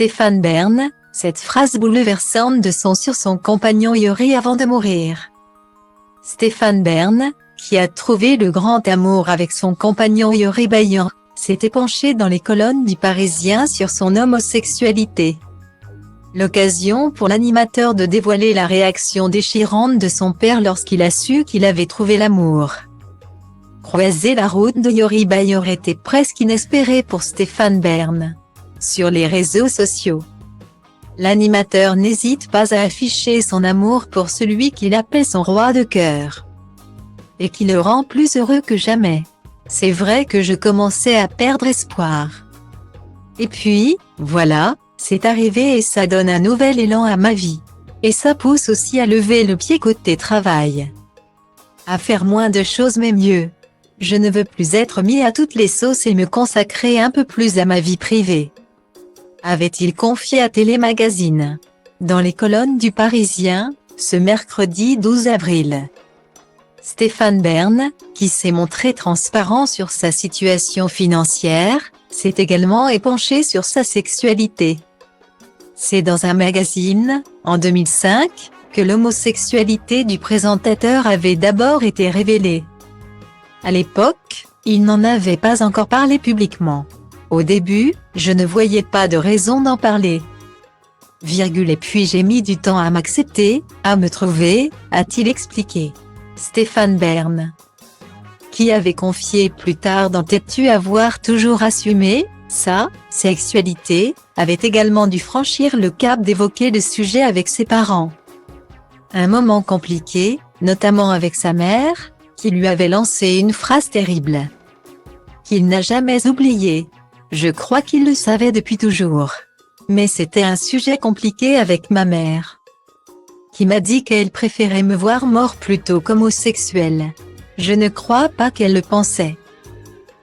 Stéphane Bern, cette phrase bouleversante de sur son compagnon Yuri avant de mourir. Stéphane Bern, qui a trouvé le grand amour avec son compagnon Yuri Bayan, s'était penché dans les colonnes du Parisien sur son homosexualité. L'occasion pour l'animateur de dévoiler la réaction déchirante de son père lorsqu'il a su qu'il avait trouvé l'amour. Croiser la route de Yuri Bayan était presque inespéré pour Stéphane Bern. Sur les réseaux sociaux, l'animateur n'hésite pas à afficher son amour pour celui qu'il appelle son roi de cœur et qui le rend plus heureux que jamais. C'est vrai que je commençais à perdre espoir. Et puis, voilà, c'est arrivé et ça donne un nouvel élan à ma vie. Et ça pousse aussi à lever le pied côté travail. À faire moins de choses mais mieux. Je ne veux plus être mis à toutes les sauces et me consacrer un peu plus à ma vie privée, avait-il confié à Télémagazine. Dans les colonnes du Parisien, ce mercredi 12 avril. Stéphane Bern, qui s'est montré transparent sur sa situation financière, s'est également épanché sur sa sexualité. C'est dans un magazine, en 2005, que l'homosexualité du présentateur avait d'abord été révélée. À l'époque, il n'en avait pas encore parlé publiquement. Au début, je ne voyais pas de raison d'en parler. Et puis j'ai mis du temps à m'accepter, à me trouver, a-t-il expliqué. Stéphane Bern, qui avait confié plus tard dans T'es-tu avoir toujours assumé sa sexualité, avait également dû franchir le cap d'évoquer le sujet avec ses parents. Un moment compliqué, notamment avec sa mère, qui lui avait lancé une phrase terrible, qu'il n'a jamais oubliée. Je crois qu'il le savait depuis toujours. Mais c'était un sujet compliqué avec ma mère, qui m'a dit qu'elle préférait me voir mort plutôt qu'homosexuel. Je ne crois pas qu'elle le pensait,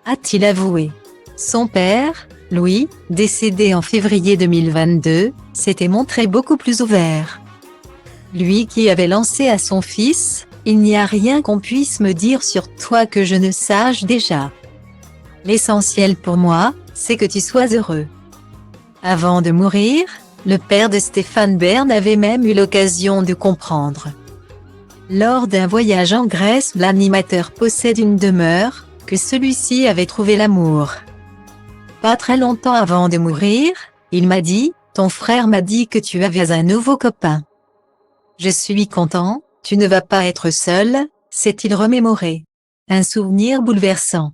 a-t-il avoué. Son père, Louis, décédé en février 2022, s'était montré beaucoup plus ouvert. Lui qui avait lancé à son fils « Il n'y a rien qu'on puisse me dire sur toi que je ne sache déjà. L'essentiel pour moi, c'est que tu sois heureux ». Avant de mourir, le père de Stéphane Bern avait même eu l'occasion de comprendre. Lors d'un voyage en Grèce, l'animateur possède une demeure, que celui-ci avait trouvé l'amour. Pas très longtemps avant de mourir, il m'a dit « Ton frère m'a dit que tu avais un nouveau copain. Je suis content, tu ne vas pas être seul », s'est-il remémoré. Un souvenir bouleversant.